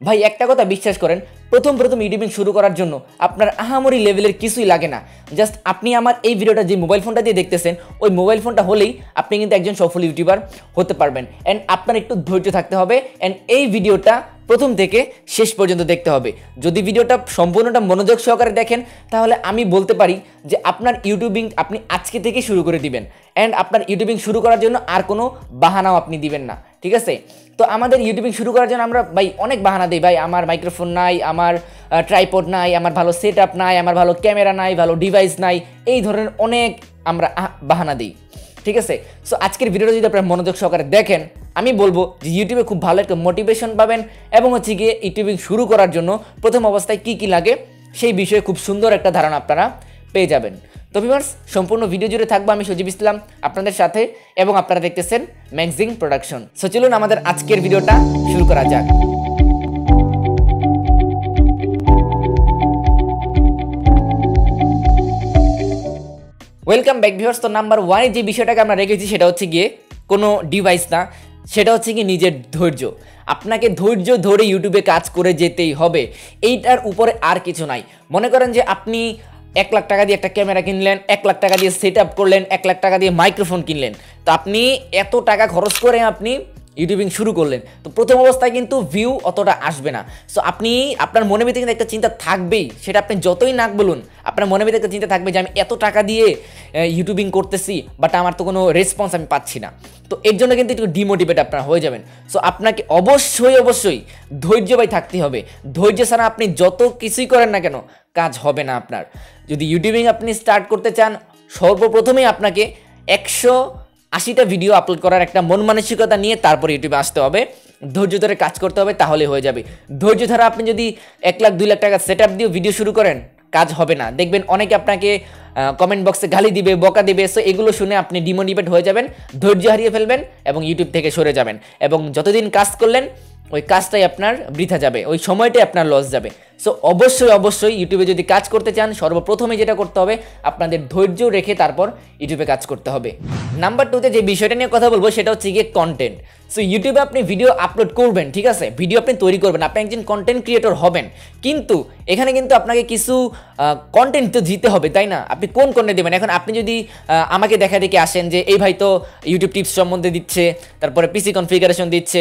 ভাই একটা কথা বিশ্বাস করেন, প্রথম ইউটিউবিং শুরু করার জন্য আপনার আহামরি লেভেলের কিছুই লাগে না। জাস্ট আপনি আমার এই ভিডিওটা যে মোবাইল ফোনটা দিয়ে দেখতেছেন, ওই মোবাইল ফোনটা হলেই আপনি কিন্তু একজন সফল ইউটিউবার হতে পারবেন। অ্যান্ড আপনার একটু ধৈর্য থাকতে হবে, অ্যান্ড এই ভিডিওটা প্রথম থেকে শেষ পর্যন্ত দেখতে হবে। যদি ভিডিওটা সম্পূর্ণটা মনোযোগ সহকারে দেখেন, তাহলে আমি বলতে পারি যে আপনার ইউটিউবিং আপনি আজকে থেকে শুরু করে দিবেন। অ্যান্ড আপনার ইউটিউবিং শুরু করার জন্য আর কোনো বাহানাও আপনি দিবেন না, ঠিক আছে? তো আমাদের ইউটিউবিং শুরু করার জন্য আমরা ভাই অনেক বাহানা দিই। ভাই আমার মাইক্রোফোন নাই, আমার ট্রাইপড নাই, আমার ভালো সেট আপ নাই, আমার ভালো ক্যামেরা নাই, ভালো ডিভাইস নাই, এই ধরনের অনেক আমরা বাহানা দিই, ঠিক আছে? সো আজকের ভিডিওটা যদি আপনারা মনোযোগ সহকারে দেখেন, আমি বলবো যে ইউটিউবে খুব ভালো একটা মোটিভেশন পাবেন, এবং হচ্ছে গিয়ে ইউটিউবিং শুরু করার জন্য প্রথম অবস্থায় কি লাগে সেই বিষয়ে খুব সুন্দর একটা ধারণা আপনারা পেয়ে যাবেন। তো ভিউয়ার্স, সম্পূর্ণ ভিডিও জুড়ে থাকবো আমি সজীব ইসলাম আপনাদের সাথে, এবং আপনারা দেখতেছেন ম্যাগজিং প্রোডাকশন। সো চলুন আমাদের আজকের ভিডিওটা শুরু করা যাক। Welcome back viewers. তো নাম্বার ওয়ানে যে বিষয়টাকে আমরা রেখেছি সেটা হচ্ছে গিয়ে কোনো ডিভাইস না, সেটা হচ্ছে কি নিজের ধৈর্য। আপনাকে ধৈর্য ধরে ইউটিউবে কাজ করে যেতেই হবে, এইটার উপরে আর কিছু নাই। মনে করেন যে আপনি 1 লাখ টাকা দিয়ে একটা ক্যামেরা কিনলেন, 1 লাখ টাকা দিয়ে সেট আপ করলেন, 1 লাখ টাকা দিয়ে মাইক্রোফোন কিনলেন, তো আপনি এত টাকা খরচ করে আপনি ইউটিউবিং শুরু করলেন, তো প্রথম অবস্থায় কিন্তু ভিউ অতটা আসবে না। সো আপনি আপনার মনের ভিতরে কিন্তু একটা চিন্তা থাকবেই, সেটা আপনি যতই নাক বলুন, আপনার মনের ভিতরে একটা চিন্তা থাকবে যে আমি এত টাকা দিয়ে ইউটিউবিং করতেছি, বাট আমার তো কোনো রেসপন্স আমি পাচ্ছি না। তো এর জন্য কিন্তু একটু ডিমোটিভেট আপনারা হয়ে যাবেন। সো আপনাকে অবশ্যই ধৈর্যবাই থাকতে হবে। ধৈর্য ছাড়া আপনি যত কিছুই করেন না কেন কাজ হবে না আপনার। যদি ইউটিউবিং আপনি স্টার্ট করতে চান, সর্বপ্রথমেই আপনাকে 180টা ভিডিও আপলোড করার একটা মন মানসিকতা নিয়ে তারপর ইউটিউবে আসতে হবে, ধৈর্য ধরে কাজ করতে হবে, তাহলে হয়ে যাবে। ধৈর্য ধরে আপনি যদি 1 লাখ 2 লাখ টাকা সেট আপ দিয়ে ভিডিও শুরু করেন, কাজ হবে না। দেখবেন অনেকে আপনাকে কমেন্ট বক্সে গালি দিবে, বকা দিবে। সো এগুলো শুনে আপনি ডিমোটিভেট হয়ে যাবেন, ধৈর্য হারিয়ে ফেলবেন এবং ইউটিউব থেকে সরে যাবেন, এবং যতদিন কাজ করলেন ওই কাজটাই আপনার বৃথা যাবে, ওই সময়টাই আপনার লস যাবে। সো অবশ্যই ইউটিউবে যদি কাজ করতে চান, সর্বপ্রথমে যেটা করতে হবে, আপনাদের ধৈর্য রেখে তারপর ইউটিউবে কাজ করতে হবে। নাম্বার 2তে যে বিষয়টা নিয়ে কথা বলবো সেটা হচ্ছে গিয়ে কন্টেন্ট। সো ইউটিউবে আপনি ভিডিও আপলোড করবেন, ঠিক আছে, ভিডিও আপনি তৈরি করবেন, আপনি একজন কন্টেন্ট ক্রিয়েটর হবেন, কিন্তু এখানে কিন্তু আপনাকে কিছু কন্টেন্ট তো দিতে হবে, তাই না? আপনি কোন কন্টেন্ট দেবেন? এখন আপনি যদি আমাকে দেখা দেখে আসেন যে এই ভাই তো ইউটিউব টিপস সম্বন্ধে দিচ্ছে, তারপরে পিসি কনফিগারেশন দিচ্ছে,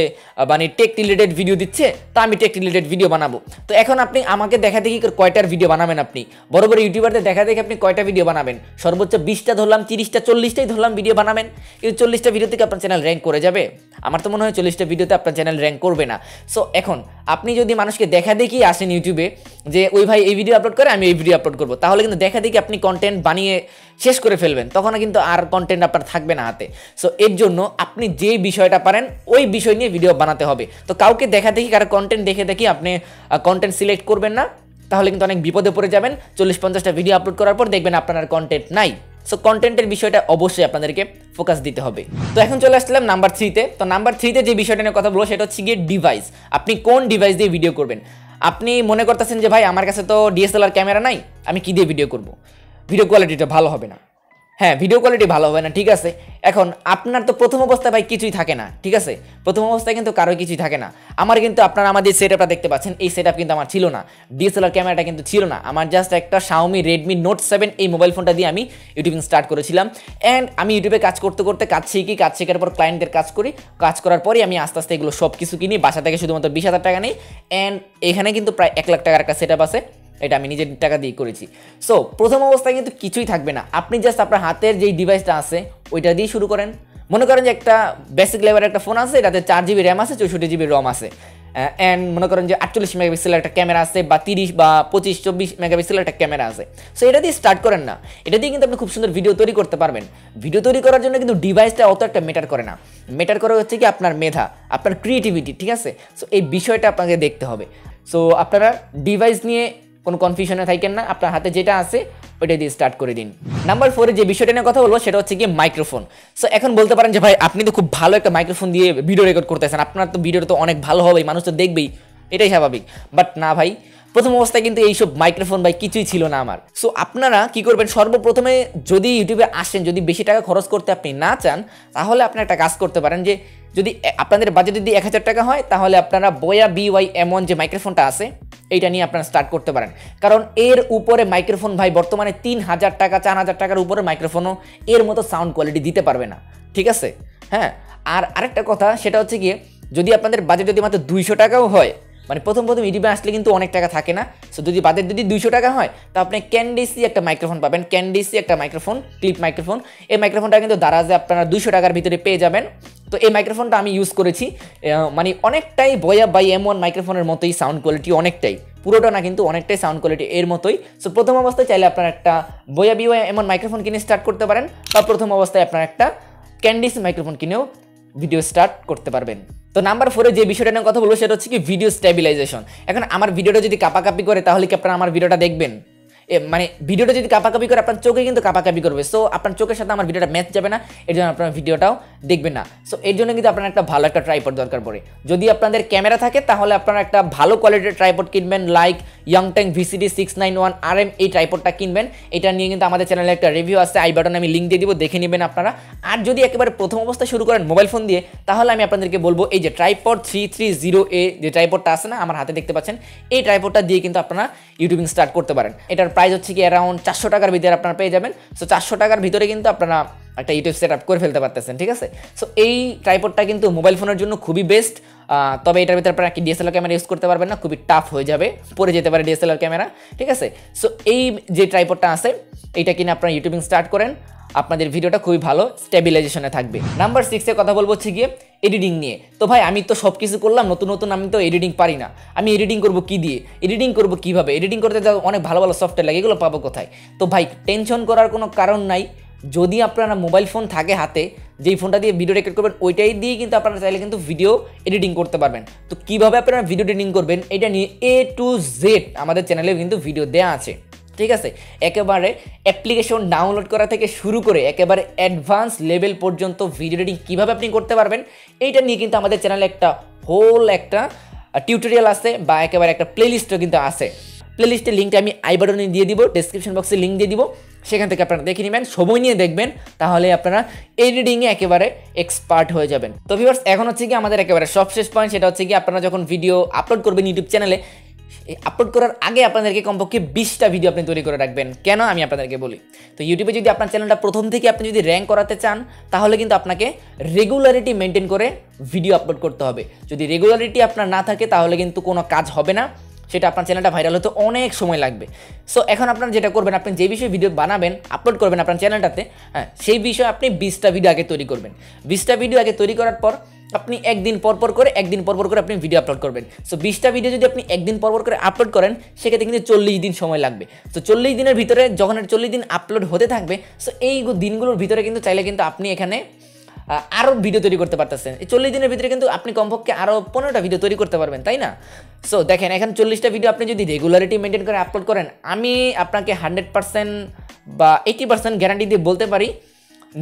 মানে টেক রিলেটেড ভিডিও দিচ্ছে, তো আমি টেক রিলেটেড ভিডিও বানাবো। তো এখন আপনি আমাকে দেখা দেখি কয়টার ভিডিও বানাবেন? আপনি বড় বড় ইউটিউবারদের দেখা দেখে আপনি কয়টা ভিডিও বানাবেন? সর্বোচ্চ 20টা ধরলাম, 30টা, 40টাই ধরলাম ভিডিও বানাবেন, কিন্তু 40টা ভিডিও থেকে আপনার চ্যানেল র্যাঙ্ক করে যাবে? আমার তো মনে হয় 40টা ভিডিওতে আপনার চ্যানেল র্যাঙ্ক করবে না। সো এখন আপনি যদি মানুষকে দেখা দেখি আসেন ইউটিউবে যে ওই ভাই এই ভিডিও আপলোড করে, আমি এই ভিডিও আপলোড করবো, তাহলে কিন্তু দেখা দেখি আপনি কন্টেন্ট বানিয়ে শেষ করে ফেলবেন, তখন কিন্তু আর কন্টেন্ট আপনার থাকবে না হাতে। সো এর জন্য আপনি যে বিষয়টা পারেন ওই বিষয় নিয়ে ভিডিও বানাতে হবে। তো কাউকে দেখা দেখি, কারো কন্টেন্ট দেখে আপনি কন্টেন্ট সিলেক্ট করবেন না, তাহলে কিন্তু অনেক বিপদে পড়ে যাবেন। 40-50টা ভিডিও আপলোড করার পর দেখবেন আপনার আর কন্টেন্ট নাই। সো কন্টেন্টের বিষয়টা অবশ্যই আপনাদেরকে ফোকাস দিতে হবে। তো এখন চলে আসলাম নাম্বার 3তে। তো নাম্বার 3তে যে বিষয়টা নিয়ে কথা বলবো সেটা হচ্ছে গিয়ে ডিভাইস। আপনি কোন ডিভাইস দিয়ে ভিডিও করবেন? আপনি মনে করতেছেন যে ভাই আমার কাছে তো ডিএসএলআর ক্যামেরা নাই, আমি কি দিয়ে ভিডিও করব? ভিডিও কোয়ালিটিটা ভালো হবে না। হ্যাঁ, ভিডিও কোয়ালিটি ভালো হবে না, ঠিক আছে। এখন আপনার তো প্রথম অবস্থায় ভাই কিছুই থাকে না, ঠিক আছে? প্রথম অবস্থায় কিন্তু কারোই কিছুই থাকে না। আমার কিন্তু আপনারা আমাদের সেট আপটা দেখতে পাচ্ছেন, এই সেট আপ কিন্তু আমার ছিল না, ডিএসএলআর ক্যামেরাটা কিন্তু ছিল না, আমার জাস্ট একটা Xiaomi Redmi Note 7 এই মোবাইল ফোনটা দিয়ে আমি ইউটিউবিং স্টার্ট করেছিলাম। অ্যান্ড আমি ইউটিউবে কাজ করতে কাজ শেখার পর ক্লায়েন্টদের কাজ করার পরই আমি আস্তে আস্তে এগুলো সব কিছু কিনি, বাসা থেকে শুধুমাত্র 20,000 টাকা নেই। অ্যান্ড এখানে কিন্তু প্রায় 1 লাখ টাকার একটা সেট আপ আছে, এটা আমি নিজের টাকা দিয়ে করেছি। সো প্রথম অবস্থায় কিন্তু কিছুই থাকবে না, আপনি জাস্ট আপনার হাতের যেই ডিভাইসটা আছে ওইটা দিয়ে শুরু করেন। মনে করেন যে একটা বেসিক লেভেলের একটা ফোন আছে, এটাতে 4GB র্যাম আছে, 64GB রম আছে, অ্যান্ড মনে করেন যে 48 মেগাপিক্সেলের একটা ক্যামেরা আছে, বা 30 বা 25-24 মেগাপিক্সেলের একটা ক্যামেরা আছে। সো এটা দিয়ে স্টার্ট করেন না, এটা দিয়ে কিন্তু আপনি খুব সুন্দর ভিডিও তৈরি করতে পারবেন। ভিডিও তৈরি করার জন্য কিন্তু ডিভাইসটা অত একটা ম্যাটার করে না, ম্যাটার করে হচ্ছে কি আপনার মেধা, আপনার ক্রিয়েটিভিটি, ঠিক আছে? সো এই বিষয়টা আপনাকে দেখতে হবে। সো আপনারা ডিভাইস নিয়ে কোনো কনফিউশনে থাকেন না, আপনার হাতে যেটা আছে ওইটা দিয়ে স্টার্ট করে দিন। নাম্বার 4-এ যে বিষয়টা নিয়ে কথা বলবো সেটা হচ্ছে কি মাইক্রোফোন। সো এখন বলতে পারেন যে ভাই আপনি তো খুব ভালো একটা মাইক্রোফোন দিয়ে ভিডিও রেকর্ড করতেছেন, আপনার তো ভিডিওটা তো অনেক ভালো হবে, মানুষ তো দেখবেই, এটাই স্বাভাবিক। বাট না ভাই, প্রথম অবস্থায় কিন্তু এইসব মাইক্রোফোন ভাই কিছুই ছিল না আমার। সো আপনারা কি করবেন, সর্বপ্রথমে যদি ইউটিউবে আসেন, যদি বেশি টাকা খরচ করতে আপনি না চান, তাহলে আপনি একটা কাজ করতে পারেন যে যদি আপনাদের বাজেট যদি 1000 টাকা হয়, তাহলে আপনারা Boya By M1 যে মাইক্রোফোনটা আছে এইটা নিয়ে আপনারা স্টার্ট করতে পারেন। কারণ এর উপরে মাইক্রোফোন ভাই বর্তমানে 3000 টাকা 4000 টাকার উপরে মাইক্রোফোনও এর মতো সাউন্ড কোয়ালিটি দিতে পারবে না, ঠিক আছে? হ্যাঁ, আর আরেকটা কথা সেটা হচ্ছে গিয়ে যদি আপনাদের বাজেট যদি মাত্র 200 টাকাও হয়, মানে প্রথম ইউটিউবে আসলে কিন্তু অনেক টাকা থাকে না। সো যদি বাজেট যদি 200 টাকা হয়, তো আপনি ক্যান্ডিসি একটা মাইক্রোফোন পাবেন, ক্যান্ডিসি একটা মাইক্রোফোন, ক্লিপ মাইক্রোফোন। এই মাইক্রোফোনটা কিন্তু দারাজে আপনারা 200 টাকার ভিতরে পেয়ে যাবেন। তো এই মাইক্রোফোনটা আমি ইউজ করেছি, মানে অনেকটাই Boya By M1 মাইক্রোফোনের মতোই সাউন্ড কোয়ালিটি, অনেকটাই, পুরোটা না কিন্তু অনেকটাই সাউন্ড কোয়ালিটি এর মতোই। সো প্রথম অবস্থায় চাইলে আপনারা একটা Boya By M1 মাইক্রোফোন কিনে স্টার্ট করতে পারেন, বা প্রথম অবস্থায় আপনারা একটা ক্যান্ডিসি মাইক্রোফোন কিনেও ভিডিও স্টার্ট করতে পারবেন। তো নাম্বার 4 যে বিষয়টা নিয়ে কথা বলবো সেটা হচ্ছে কি ভিডিও স্টেবিলাইজেশন। এখন আমার ভিডিওটা যদি কাপাকাপি করে, তাহলে কি আপনারা আমার ভিডিওটা দেখবেন? মানে ভিডিওটা যদি কাপাকাপি করে, আপনার চোখে কিন্তু কাপাকাপি করবে। সো আপনার চোখের সাথে আমার ভিডিওটা ম্যাচ যাবে না, এর জন্য আপনার ভিডিওটাও দেখবেন না। সো এর জন্য কিন্তু আপনার একটা ভালো একটা ট্রাইপড দরকার পড়ে। যদি আপনাদের ক্যামেরা থাকে, তাহলে আপনারা একটা ভালো কোয়ালিটির ট্রাইপড কিনবেন, লাইক Yunteng VCT 691 RM, এই ট্রাইপডটা কিনবেন। এটা নিয়ে কিন্তু আমাদের চ্যানেলে একটা রিভিউ আছে, আই বাটনে আমি লিঙ্ক দিয়ে দিব, দেখে নেবেন আপনারা। আর যদি একেবারে প্রথম অবস্থায় শুরু করেন মোবাইল ফোন দিয়ে, তাহলে আমি আপনাদেরকে বলবো এই যে ট্রাইপড 330A যে ট্রাইপডটা আছে না, আমার হাতে দেখতে পাচ্ছেন, এই ট্রাইপডটা দিয়ে কিন্তু আপনারা ইউটিউবিং স্টার্ট করতে পারেন। এটার প্রাইস হচ্ছে কি অ্যারাউন্ড 400 টাকার ভিতরে আপনারা পেয়ে যাবেন। সো 400 টাকার ভিতরে কিন্তু আপনারা একটা ইউটিউব সেট আপ করে ফেলতে পারতেছেন, ঠিক আছে? সো এই ট্রাইপডটা কিন্তু মোবাইল ফোনের জন্য খুবই বেস্ট। তবে এটার ভিতরে আপনারা কি ডিএসএলআর ক্যামেরা ইউজ করতে পারবেন না, খুবই টাফ হয়ে যাবে, পড়ে যেতে পারে ডিএসএলআর ক্যামেরা, ঠিক আছে? সো এই যে ট্রাইপডটা আছে, এইটা কিনে আপনারা ইউটিউবিং স্টার্ট করেন, আপনাদের ভিডিওটা খুবই ভালো স্টেবিলাইজেশনে থাকবে। নাম্বার 6 এ কথা বলবো হচ্ছে গিয়ে এডিটিং নিয়ে। তো ভাই আমি তো সব কিছু করলাম, নতুন আমি তো এডিটিং পারি না, আমি এডিটিং করব কি দিয়ে, এডিটিং করব কিভাবে, এডিটিং করতে যাও অনেক ভালো সফটওয়্যার লাগে, এগুলো পাবো কোথায়? তো ভাই টেনশন করার কোনো কারণ নাই। যদি আপনারা মোবাইল ফোন থাকে হাতে, যেই ফোনটা দিয়ে ভিডিও রেকর্ড করবেন, ওইটাই দিয়ে কিন্তু আপনারা চাইলে কিন্তু ভিডিও এডিটিং করতে পারবেন। তো কীভাবে আপনারা ভিডিও এডিটিং করবেন, এটা নিয়ে A to Z আমাদের চ্যানেলে কিন্তু ভিডিও দেওয়া আছে, ঠিক আছে? একেবারে অ্যাপ্লিকেশন ডাউনলোড করা থেকে শুরু করে একেবারে অ্যাডভান্স লেভেল পর্যন্ত ভিডিও এডিটিং কীভাবে আপনি করতে পারবেন, এইটা নিয়ে কিন্তু আমাদের চ্যানেলে একটা হোল একটা টিউটোরিয়াল আছে, বা একেবারে একটা প্লেলিস্টও কিন্তু আছে। প্লেলিস্টের লিঙ্কটা আমি আই বাটনে দিয়ে দিব, ডেসক্রিপশন বক্সে লিঙ্ক দিয়ে দিব, সেখান থেকে আপনারা দেখে নেবেন, সময় নিয়ে দেখবেন, তাহলে আপনারা এডিটিংয়ে একেবারে এক্সপার্ট হয়ে যাবেন। তো ভিউয়ার্স, এখন হচ্ছে কি আমাদের একেবারে সবশেষ পয়েন্ট, সেটা হচ্ছে কি আপনারা যখন ভিডিও আপলোড করবেন ইউটিউব চ্যানেলে, আপলোড করার আগে আপনাদেরকে কমপক্ষে 20টা ভিডিও আপনি তৈরি করে রাখবেন। কেন আমি আপনাদেরকে বলি, তো ইউটিউবে যদি আপনার চ্যানেলটা প্রথম থেকে আপনি যদি র্যাঙ্ক করাতে চান, তাহলে কিন্তু আপনাকে রেগুলারিটি মেনটেন করে ভিডিও আপলোড করতে হবে। যদি রেগুলারিটি আপনার না থাকে, তাহলে কিন্তু কোনো কাজ হবে না, সেটা আপনার চ্যানেলটা ভাইরাল হতে অনেক সময় লাগবে। সো এখন আপনারা যেটা করবেন, আপনি যে বিষয়ে ভিডিও বানাবেন, আপলোড করবেন আপনার চ্যানেলটাতে, হ্যাঁ, সেই বিষয়ে আপনি 20টা ভিডিও আগে তৈরি করবেন। 20টা ভিডিও আগে তৈরি করার পর আপনি একদিন পর পর করে আপনি ভিডিও আপলোড করবেন। সো 20টা ভিডিও যদি আপনি একদিন পর করে আপলোড করেন, সেক্ষেত্রে কিন্তু 40 দিন সময় লাগবে। সো 40 দিনের ভিতরে যখন 40 দিন আপলোড হতে থাকবে, সো এই দিনগুলোর ভিতরে কিন্তু চাইলে কিন্তু আপনি এখানে আরও ভিডিও তৈরি করতে পারতেছেন। এই 40 দিনের ভিতরে কিন্তু আপনি কমপক্ষে আরও 15টা ভিডিও তৈরি করতে পারবেন, তাই না? সো দেখেন, এখানে 40টা ভিডিও আপনি যদি রেগুলারিটি মেনটেন করে আপলোড করেন, আমি আপনাকে 100% বা 80% গ্যারান্টি দিয়ে বলতে পারি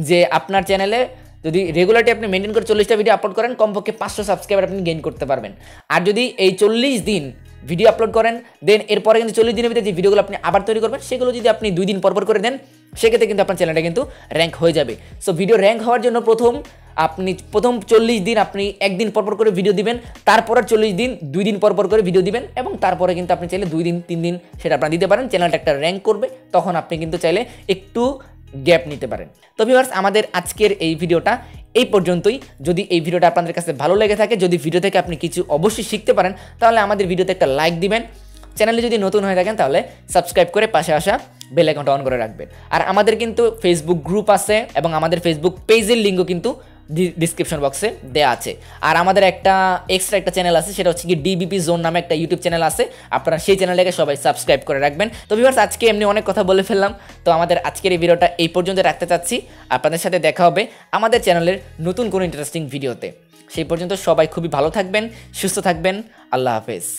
যে আপনার চ্যানেলে যদি রেগুলারিটি আপনি মেনটেন করে 40টা ভিডিও আপলোড করেন, কমপক্ষে 500 সাবস্ক্রাইবার আপনি গেইন করতে পারবেন। আর যদি এই 40 দিন ভিডিও আপলোড করেন, দেন এরপরে কিন্তু 40 দিনের ভিতরে যে ভিডিওগুলো আপনি আবার তৈরি করবেন, সেগুলো যদি আপনি 2 দিন পর করে দেন, সেক্ষেত্রে কিন্তু আপনার চ্যানেলটা কিন্তু র্যাঙ্ক হয়ে যাবে। সো ভিডিও র্যাঙ্ক হওয়ার জন্য প্রথম 40 দিন আপনি একদিন পর করে ভিডিও দিবেন, তারপরে 40 দিন 2 দিন পর করে ভিডিও দিবেন, এবং তারপরে কিন্তু আপনি চাইলে 2 দিন 3 দিন সেটা আপনারা দিতে পারেন, চ্যানেলটা একটা র্যাঙ্ক করবে, তখন আপনি কিন্তু চাইলে একটু গ্যাপ নিতে পারেন। তো ভিউয়ার্স, আমাদের আজকের এই ভিডিওটা এই পর্যন্তই। যদি এই ভিডিওটা আপনাদের কাছে ভালো লেগে থাকে, যদি ভিডিও থেকে আপনি কিছু অবশ্যই শিখতে পারেন, তাহলে আমাদের ভিডিওতে একটা লাইক দিবেন। চ্যানেলে যদি নতুন হয়ে থাকেন, তাহলে সাবস্ক্রাইব করে পাশে আসা বেল আইকনটা অন করে রাখবেন। আর আমাদের কিন্তু ফেসবুক গ্রুপ আছে, এবং আমাদের ফেসবুক পেজের লিঙ্কও কিন্তু ডিসক্রিপশন বক্সে দেওয়া আছে। আর আমাদের একটা এক্সট্রা একটা চ্যানেল আছে, সেটা হচ্ছে কি ডিবিপি জোন নামে একটা ইউটিউব চ্যানেল আছে, আপনারা সেই চ্যানেলটাকে সবাই সাবস্ক্রাইব করে রাখবেন। তো ভিউয়ার্স, আজকে এমনি অনেক কথা বলে ফেললাম, তো আমাদের আজকের এই ভিডিওটা এই পর্যন্ত রাখতে চাচ্ছি। আপনাদের সাথে দেখা হবে আমাদের চ্যানেলের নতুন কোনো ইন্টারেস্টিং ভিডিওতে। সেই পর্যন্ত সবাই খুবই ভালো থাকবেন, সুস্থ থাকবেন। আল্লাহ হাফেজ।